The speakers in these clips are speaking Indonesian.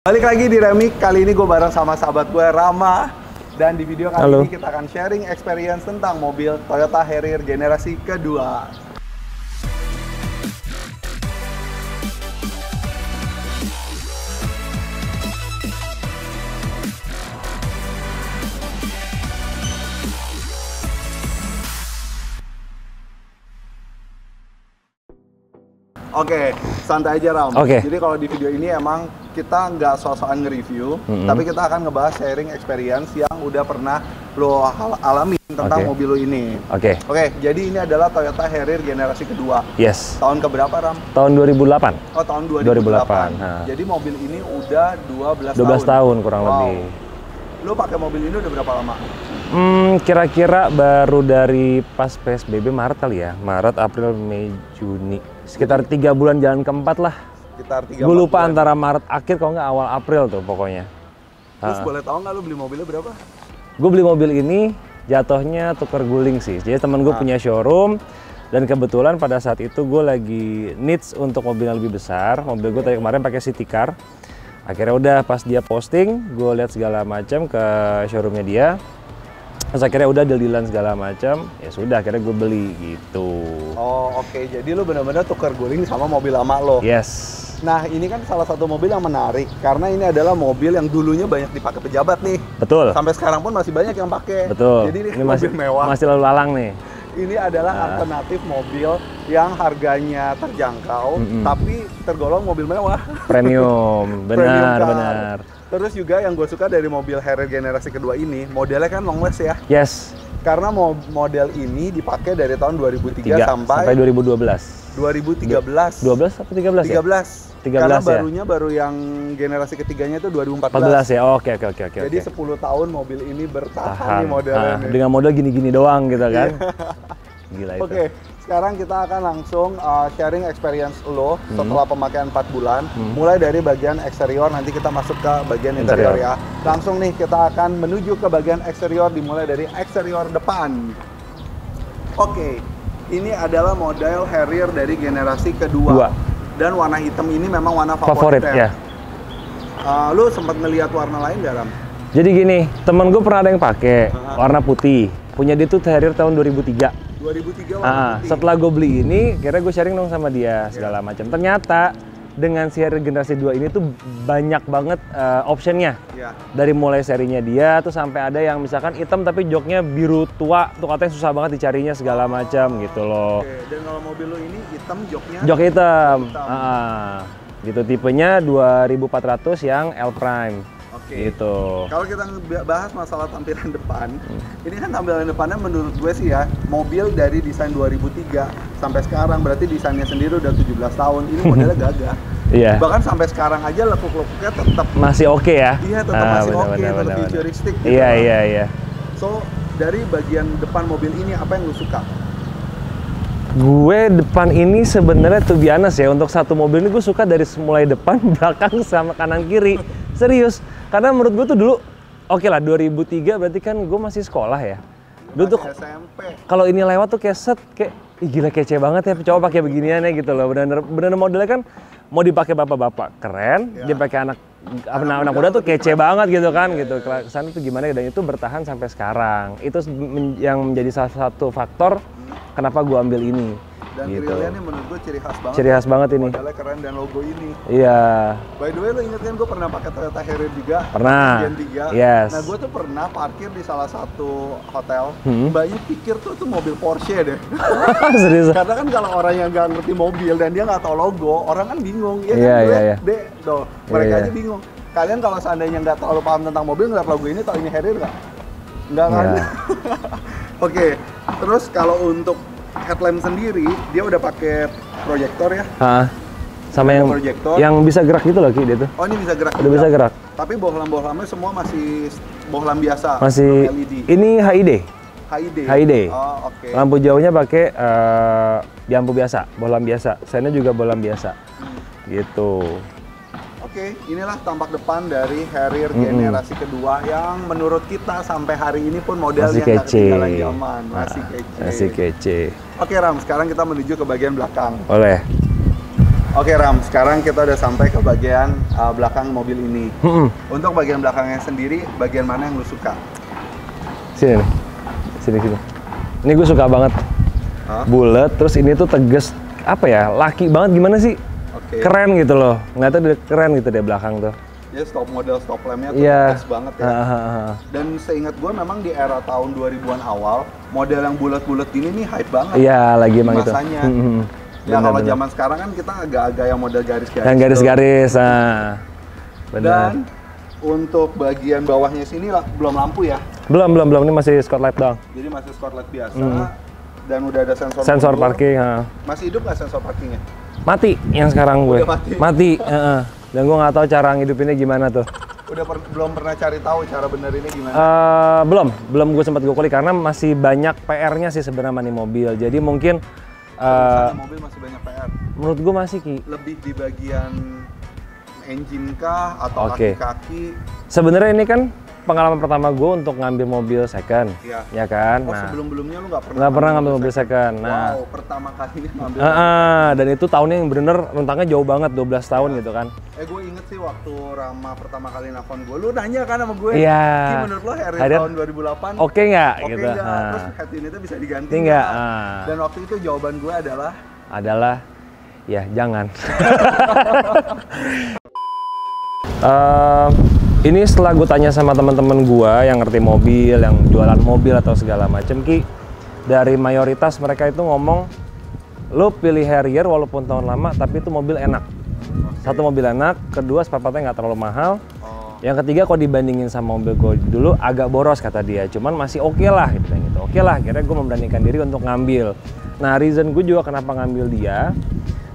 Balik lagi di Remik, kali ini gue bareng sama sahabat gue Rama. Dan di video kali ini kita akan sharing experience tentang mobil Toyota Harrier generasi kedua. Oke, santai aja Ram. Jadi kalau di video ini emang kita nggak sok-sokan nge-review, tapi kita akan ngebahas sharing experience yang udah pernah lo alami tentang mobil lo ini. Oke, jadi ini adalah Toyota Harrier generasi kedua. Yes. Tahun keberapa Ram? Tahun 2008. Oh, tahun 2008. Jadi mobil ini udah 12 tahun kurang lebih. Lo pakai mobil ini udah berapa lama? Kira-kira baru dari pas PSBB Maret kali ya. Maret, April, Mei, Juni. Sekitar 3 bulan jalan keempat lah. Sekitar 3 Gue lupa bulan. antara Maret akhir kalau nggak awal April tuh pokoknya. Terus boleh tahu nggak lo beli mobilnya berapa? Gue beli mobil ini jatuhnya tuker guling sih. Jadi temen gue punya showroom. Dan kebetulan pada saat itu gue lagi needs untuk mobil yang lebih besar. Mobil gue tadi kemarin pakai city car. Akhirnya udah pas dia posting, gue lihat segala macam ke showroomnya dia. Terus akhirnya udah deal-dealan segala macam, ya sudah akhirnya gue beli gitu. Oh oke, jadi lu benar-benar tukar guling sama mobil lama lo. Yes. Nah ini kan salah satu mobil yang menarik karena ini adalah mobil yang dulunya banyak dipakai pejabat nih. Betul. Sampai sekarang pun masih banyak yang pakai. Betul. Jadi ini masih mobil mewah. Masih lalu lalang nih. Ini adalah alternatif mobil yang harganya terjangkau, tapi tergolong mobil mewah. Premium, benar. Terus juga yang gue suka dari mobil Harrier generasi kedua ini, modelnya kan longless ya. Yes. Karena model ini dipakai dari tahun 2003 sampai 2012. 2013. 12 atau 13 ya? 13 karena barunya baru yang generasi ketiganya itu 2014. 14 ya, oke. Jadi 10 tahun mobil ini bertahan nih modelnya. Dengan model gini-gini doang gitu kan. Gila itu. Oke, sekarang kita akan langsung sharing experience lo setelah pemakaian 4 bulan. Mulai dari bagian eksterior, nanti kita masuk ke bagian interior ya. Langsung nih kita akan menuju ke bagian eksterior, dimulai dari eksterior depan. Oke, ini adalah model Harrier dari generasi kedua. Dan warna hitam ini memang warna favorit ya. Lu sempat ngelihat warna lain nggak, Ram? Jadi gini, temen gue pernah ada yang pakai warna putih. Punya dia tuh Harrier tahun 2003. 2003 warna putih. Setelah gue beli ini, kira gue sharing dong sama dia segala macam. Ternyata dengan si Harrier generasi 2 ini tuh banyak banget optionnya. Dari mulai serinya dia tuh sampai ada yang misalkan hitam tapi joknya biru tua, tuh katanya susah banget dicarinya segala macam gitu loh. Dan kalau mobil lo ini hitam joknya? Jok hitam. Gitu tipenya 2400 yang L Prime. Gitu. Kalau kita bahas masalah tampilan depan, ini kan tampilan depannya menurut gue sih ya, mobil dari desain 2003 sampai sekarang berarti desainnya sendiri udah 17 tahun. Ini modelnya gagah. Iya. Bahkan sampai sekarang aja lekuk-lekuknya tetap masih oke ya. Iya, tetap masih oke, tetap futuristik gitu. Iya. So, dari bagian depan mobil ini apa yang lu suka? Gue depan ini sebenarnya tuh biasa ya, untuk satu mobil ini gue suka dari mulai depan, belakang sama kanan kiri. Serius. Karena menurut gue tuh dulu oke lah 2003 berarti kan gue masih sekolah ya. Dulu tuh SMP. Kalau ini lewat tuh kayak kayak gila kece banget ya cowok pakai beginian ya gitu loh. Bener modelnya kan mau dipakai bapak-bapak keren, dia pakai anak muda tuh kece banget gitu kan gitu. Kesan itu gimana dan itu bertahan sampai sekarang. Itu yang menjadi salah satu faktor kenapa gue ambil ini. Dan gitu. grillnya menurut gue ciri khas banget. Ciri khas banget ini. Modelnya keren dan logo ini. Iya. By the way, lo inget kan gue pernah pakai Toyota Harrier juga? Pernah. Gen 3. Yes. Nah, gue tuh pernah parkir di salah satu hotel. Mbaknya pikir tuh mobil Porsche deh. Serius? Karena kan kalau orang yang nggak ngerti mobil dan dia nggak tahu logo, orang kan bingung. Ya Iya. Mereka aja bingung. Kalian kalau seandainya nggak terlalu paham tentang mobil, ngeliat logo ini, tahu ini Harrier nggak? Nggak kan? Oke. Terus kalau untuk headlamp sendiri, dia udah pakai proyektor ya? Sama yang bisa gerak gitu loh Ki, dia tuh. Oh, ini bisa gerak. Udah bisa gerak. Tapi bohlam-bohlamnya semua masih bohlam biasa. Masih LED. Ini HID. HID. Oh, oke. Lampu jauhnya pakai lampu biasa, bohlam biasa. Sennya juga bohlam biasa. Gitu. Oke, inilah tampak depan dari Harrier generasi kedua yang menurut kita sampai hari ini pun modelnya nggak ketinggalan zaman, masih kece. Masih kece. Oke Ram, sekarang kita menuju ke bagian belakang. Boleh. Oke Ram, sekarang kita udah sampai ke bagian belakang mobil ini. Untuk bagian belakangnya sendiri, bagian mana yang lu suka? Sini nih, sini. Ini gue suka banget. Bulat, terus ini tuh tegas, apa ya, laki banget gimana sih? Keren gitu loh, nggak tahu keren gitu deh belakang tuh. Ya model stop lampnya tuh tegas banget ya. Dan seingat gue memang di era tahun 2000-an awal, model yang bulat-bulat gini nih hype banget. Iya, lagi emang itu. Masanya. Ya kalau zaman sekarang kan kita agak-agak yang model garis-garis. Yang garis-garis, benar. Dan untuk bagian bawahnya sini lah, belum lampu ya? Belum, ini masih spotlight doang. Jadi masih spotlight biasa. Dan udah ada sensor parking. Masih hidup nggak sensor parkingnya? Mati yang sekarang gue. Udah mati. Dan gue nggak tahu cara ngidupinnya gimana tuh. Belum pernah cari tahu cara bener ini gimana? Belum gue sempat gue kulik karena masih banyak PR-nya sih sebenarnya nih mobil. Jadi mungkin mobil masih banyak PR. Menurut gue masih Ki. Lebih di bagian engine kah atau kaki-kaki? Sebenarnya ini kan pengalaman pertama gue untuk ngambil mobil second, ya kan? Oh, sebelum-sebelumnya lu nggak pernah ngambil mobil second. Nah, wow, pertama kalinya ngambil. Dan itu tahunnya yang bener rentangnya jauh banget, 12 tahun gitu kan. Gue inget sih waktu Rama pertama kali nelfon gue, lu nanya kan sama gue, menurut lo Harrier tahun 2008 oke nggak? Gitu. Terus head unitnya bisa diganti nggak? Dan waktu itu jawaban gue adalah ya jangan. Ini setelah gue tanya sama teman-teman gue yang ngerti mobil, yang jualan mobil atau segala macem, Ki, dari mayoritas mereka itu ngomong, lo pilih Harrier walaupun tahun lama, tapi itu mobil enak. Satu, mobil enak, kedua spare partnya nggak terlalu mahal. Yang ketiga, kalau dibandingin sama mobil gue dulu agak boros kata dia, cuman masih oke lah gitu. Oke lah, akhirnya gue memberanikan diri untuk ngambil. Nah, reason gue juga kenapa ngambil dia,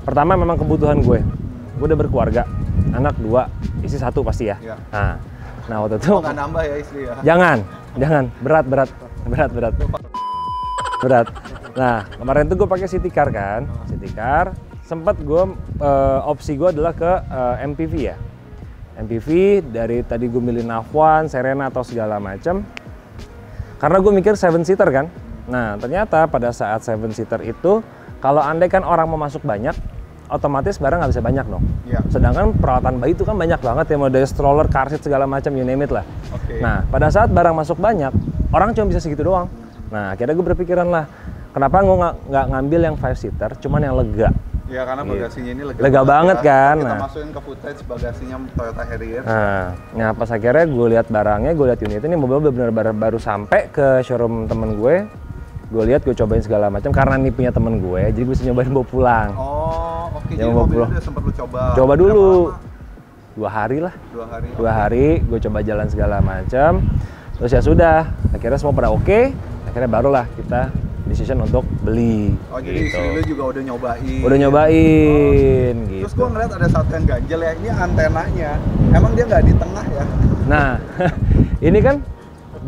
pertama memang kebutuhan gue udah berkeluarga, anak 2, istri 1 pasti ya. Nah waktu itu nggak nambah ya istri ya? Jangan, berat. Nah kemarin tuh gue pakai City Car kan, City Car. Sempat gue opsi gue adalah ke MPV ya. MPV dari tadi gue milih Navwan, Serena atau segala macam. Karena gue mikir 7-seater kan. Nah ternyata pada saat 7-seater itu, kalau andai kan orang mau masuk banyak, otomatis barang nggak bisa banyak dong. Sedangkan peralatan bayi itu kan banyak banget ya, model stroller, car seat segala macam, you name it lah. Nah pada saat barang masuk banyak, orang cuma bisa segitu doang. Nah akhirnya gue berpikiran lah, kenapa gue nggak ngambil yang 5-seater, cuman yang lega. Ya karena bagasinya ini lega banget ya. Kan. Kita masukin ke footage bagasinya Toyota Harrier. Nah pas akhirnya gue lihat barangnya, gue lihat unit ini, mobil benar-benar baru sampai ke showroom temen gue. Gue lihat, gue cobain segala macam karena ini punya temen gue, jadi gue bisa nyobain bawa pulang. Jadi mobil udah sempat lu coba dulu 2 hari lah. 2 hari gue coba jalan segala macam, terus ya sudah, akhirnya semua pada oke, akhirnya barulah kita decision untuk beli. Jadi istri lu juga udah nyobain gitu. Terus gue ngeliat ada shotgun ganjel ya, ini antenanya emang dia nggak di tengah ya? Nah ini kan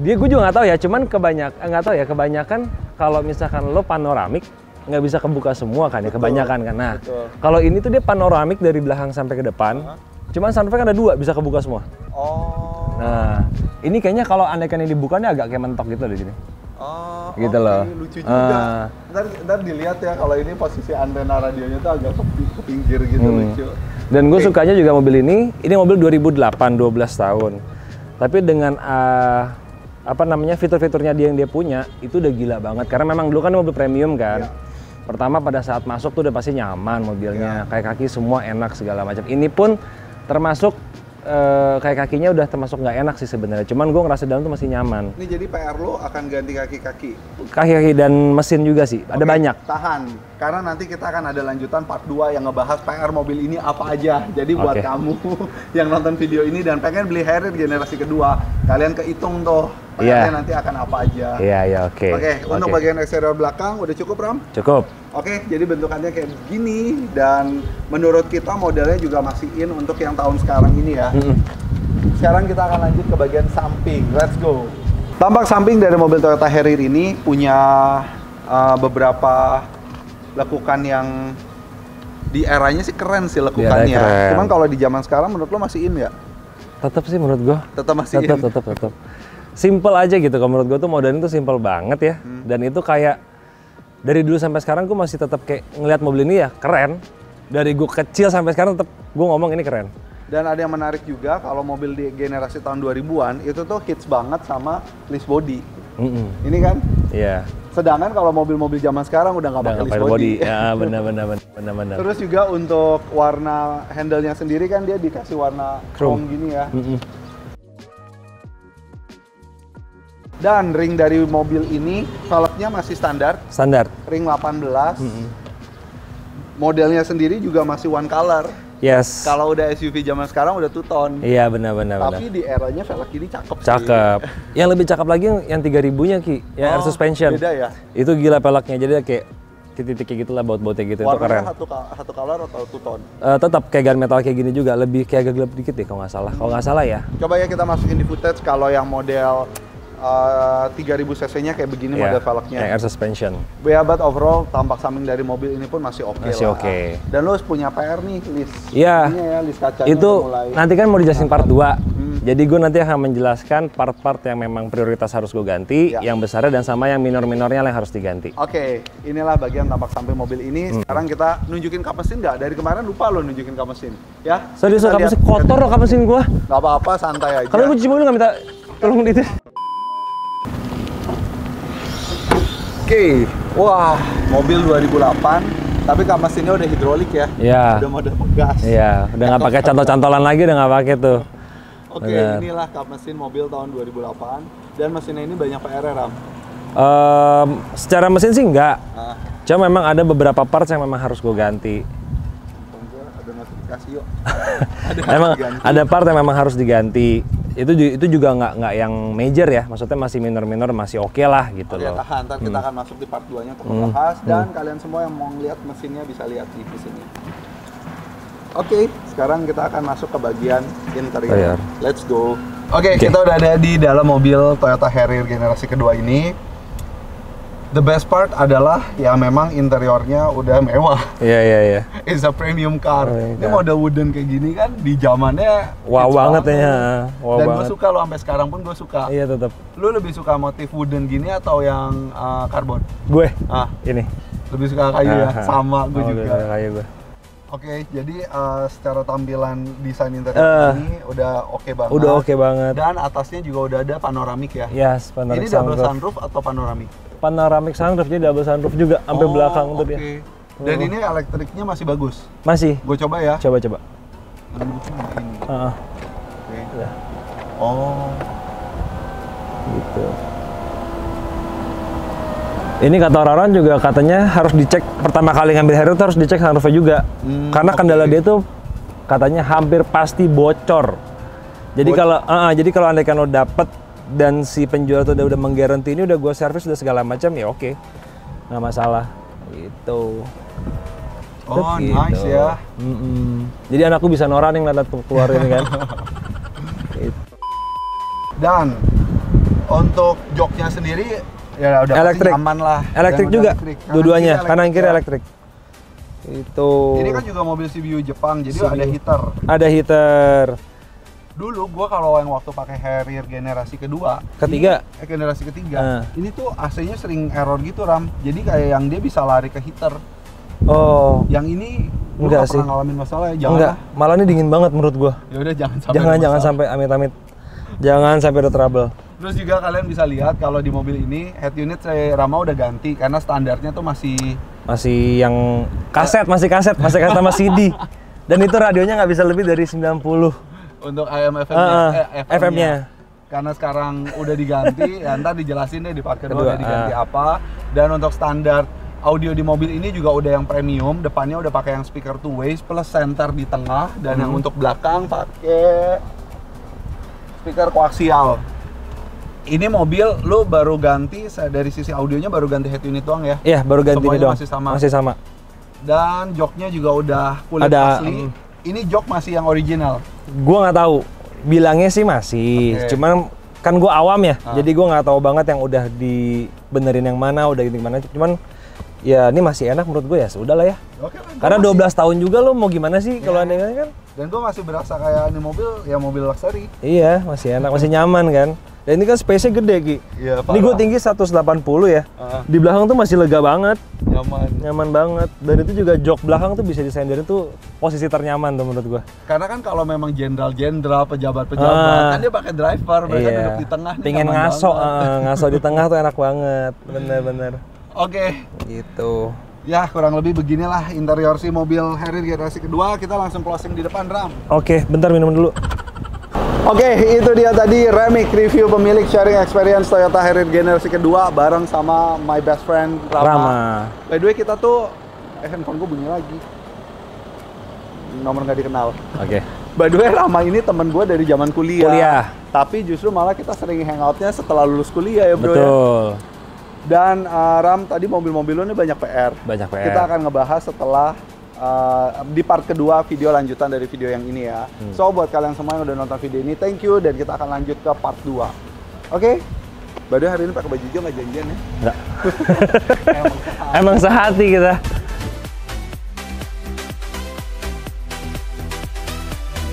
gue juga nggak tahu ya, cuman kebanyakan kalau misalkan lo panoramik nggak bisa kebuka semua kan ya, kebanyakan kan. Nah kalau ini tuh dia panoramik dari belakang sampai ke depan, cuman sunroof kan ada 2 bisa kebuka semua. Nah ini kayaknya kalau andaikan ini dibuka nih agak kayak mentok gitu di sini. Gitu loh. Lucu juga. Ntar dilihat ya, kalau ini posisi antena radionya tuh agak ke pinggir gitu, lucu. Dan gue sukanya juga mobil ini mobil 2008, 12 tahun. Tapi dengan fitur-fiturnya yang dia punya itu udah gila banget, karena memang dulu kan mobil premium kan. Pertama pada saat masuk tuh udah pasti nyaman mobilnya, kayak kaki semua enak segala macam. Ini pun termasuk kayak kakinya udah termasuk nggak enak sih sebenarnya, cuman gue ngerasa dalam tuh masih nyaman. Ini jadi PR lo akan ganti kaki-kaki dan mesin juga sih, ada banyak. Tahan, karena nanti kita akan ada lanjutan part 2 yang ngebahas PR mobil ini apa aja. Jadi buat kamu yang nonton video ini dan pengen beli Harrier generasi kedua, kalian kehitung tuh PR-nya nanti akan apa aja. Oke, untuk bagian eksterior belakang udah cukup, Ram? Cukup. Oke, jadi bentukannya kayak begini dan menurut kita modelnya juga masih in untuk yang tahun sekarang ini ya. Sekarang kita akan lanjut ke bagian samping. Let's go. Tampak samping dari mobil Toyota Harrier ini punya beberapa lekukan yang di eranya sih keren sih lekukannya. Cuman kalau di zaman sekarang menurut lo masih in nggak? Tetap sih menurut gua. Tetap masih in. Tetap. Simple aja gitu, kalau menurut gue tuh modelnya tuh simple banget ya. Dan itu kayak dari dulu sampai sekarang gue masih tetap kayak ngelihat mobil ini ya keren. Dari gue kecil sampai sekarang tetap gue ngomong ini keren. Dan ada yang menarik juga, kalau mobil di generasi tahun 2000-an itu tuh hits banget sama list body. Ini kan? Iya. Sedangkan kalau mobil-mobil zaman sekarang udah nggak pakai list body. Ya, benar. Terus juga untuk warna handle-nya sendiri kan dia dikasih warna chrome gini ya. Dan ring dari mobil ini velgnya masih standar. Standar. Ring 18. Modelnya sendiri juga masih one color. Yes. Kalau udah SUV zaman sekarang udah two tone. Iya benar. Tapi di eranya velg ini cakep sih. Cakep. Yang lebih cakep lagi yang 3000-nya Ki, yang air suspension. Beda ya? Itu gila velgnya, jadi kayak titik-titik gitu lah, baut-bautnya gitu. Itu keren. Warnanya satu color atau two tone? Tetap kayak gunmetal kayak gini juga, lebih kayak agak gelap dikit deh kalau nggak salah. Kalau nggak salah ya. Coba ya kita masukin di footage kalau yang model 3000 cc-nya kayak begini model velgnya. Yang air suspension. Ya, but overall tampak samping dari mobil ini pun masih oke lah. Masih oke. Dan lo punya PR nih, list. Iya. Ya, list kacanya itu mulai. nanti kan mau dijelasin part 2. Jadi gue nanti akan menjelaskan part-part yang memang prioritas harus gue ganti, yang besarnya dan sama yang minor-minornya yang harus diganti. Oke, inilah bagian tampak samping mobil ini. Sekarang kita nunjukin kap mesin nggak? Dari kemarin lupa lo nunjukin kap mesin. Ya? Serius, kap mesin kotor loh kap mesin gue. Nggak apa-apa, santai aja. Kalau gue cuci mobil nggak minta tolong di itu. Oke, wah, mobil 2008, tapi kap mesinnya udah hidrolik ya? Iya. Udah mode pegas. Iya, udah nggak pakai cantol-cantolan lagi, udah nggak pakai tuh. Oke, inilah kap mesin mobil tahun 2008, dan mesinnya ini banyak PR Ram. Secara mesin sih enggak, cuma memang ada beberapa parts yang memang harus gue ganti. Ada notifikasi yuk. Memang ada part yang memang harus diganti. Itu juga nggak yang major ya, maksudnya masih minor-minor, masih oke lah gitu loh. Tahan, ntar kita akan masuk di part 2-nya untuk membahas, dan kalian semua yang mau lihat mesinnya bisa lihat di sini. Oke, sekarang kita akan masuk ke bagian interior. Let's go. Oke, kita udah ada di dalam mobil Toyota Harrier generasi kedua ini. The best part adalah ya memang interiornya udah mewah. Iya. It's a premium car. Ini model wooden kayak gini kan di zamannya wow banget ya. Wow. Dan gue suka lo, sampai sekarang pun gue suka. Iya tetap. Lu lebih suka motif wooden gini atau yang karbon? Gue. Ini. Lebih suka kayu ya. Sama gue juga. Kayu gue. Oke, jadi secara tampilan desain interior ini udah oke banget. Udah oke banget. Dan atasnya juga udah ada panoramik ya. Yes, panoramik. Ini double sunroof atau panoramik? Panoramik sunroof, jadi double sunroof juga sampai belakang tuh dia. Dan ini elektriknya masih bagus? Masih. Gue coba ya. Coba. Ini. Ya. Oh. Gitu. Ini kata orang juga katanya harus dicek pertama kali ngambil Harrier harus dicek sunroofnya juga. Karena kendala dia tuh katanya hampir pasti bocor. Jadi kalau andaikan lo dapet dan si penjual tuh udah menggaranti ini udah gue servis udah segala macam ya oke. Nggak masalah. Gitu. Oh, nice ya. Jadi anakku bisa noran yang lihat keluar ini kan. Gitu. Dan untuk joknya sendiri ya udah elektrik, aman lah. Elektrik juga, dua-duanya, kanan kiri elektrik. Itu. Ini kan juga mobil CBU Jepang, jadi ada heater. Ada heater. Dulu gua kalau yang waktu pakai Harrier generasi ketiga, generasi ketiga, ini tuh AC-nya sering error gitu Ram. Jadi kayak yang dia bisa lari ke heater. Oh. Yang ini enggak sih. Pernah ngalamin masalah ya? Jangan. Enggak, malah ini dingin banget menurut gua. Ya udah jangan sampai amit-amit. Jangan sampai ada trouble. Terus juga kalian bisa lihat kalau di mobil ini head unit saya Rama udah ganti karena standarnya tuh masih yang kaset, masih sama CD. Dan itu radionya nggak bisa lebih dari 90. Untuk AM FM-nya. Karena sekarang udah diganti, ya ntar dijelasin deh di part kedua udah diganti apa. Dan untuk standar audio di mobil ini juga udah yang premium, depannya udah pakai yang speaker two ways plus center di tengah, dan yang untuk belakang pakai speaker koaksial. Ini mobil lu baru ganti dari sisi audionya baru ganti head unit doang ya? Iya, baru ganti ini doang. Masih sama. Dan joknya juga udah kulit asli. Ini jok masih yang original. Gua nggak tahu. Bilangnya sih masih. Cuman kan gua awam ya. Jadi gua nggak tahu banget yang udah dibenerin yang mana, udah gitu gimana. Cuman ya ini masih enak menurut gue ya, sudah lah ya. Karena 12 tahun juga lo mau gimana sih kalau aneh kan? Dan gue masih berasa kayak ini mobil ya mobil luxury. Iya, masih enak, masih nyaman kan. Dan ini kan space-nya gede, Ki. Iya, Ini gue parah. tinggi 180 ya. Di belakang tuh masih lega banget. Nyaman. Nyaman banget. Dan itu juga jok belakang tuh bisa disenderin tuh posisi ternyaman tuh menurut gue. Karena kan kalau memang jenderal-jenderal, pejabat-pejabat, kan dia pakai driver, mereka duduk di tengah. nih, Pengen nyaman ngaso, banget. ngaso di tengah tuh enak banget. Bener-bener. Oke. Gitu. Ya, kurang lebih beginilah interior si mobil Harrier generasi kedua. Kita langsung closing di depan, Ram. Oke, bentar minum dulu. Oke, itu dia tadi Remik review pemilik sharing experience Toyota Harrier generasi kedua bareng sama my best friend Rama. By the way, kita tuh handphone gue bunyi lagi. Nomor nggak dikenal. Oke. By the way, Rama ini temen gue dari zaman kuliah. Kuliah. Tapi justru malah kita sering hangoutnya setelah lulus kuliah ya, bro. Betul. Dan Ram, tadi mobil-mobil lo ini banyak PR. Banyak PR. Kita akan ngebahas setelah di part kedua video lanjutan dari video yang ini ya. So buat kalian semua yang udah nonton video ini, thank you, dan kita akan lanjut ke part 2. Oke? By the way, hari ini pakai baju hijau nggak janjian ya? Enggak. Emang sehati kita.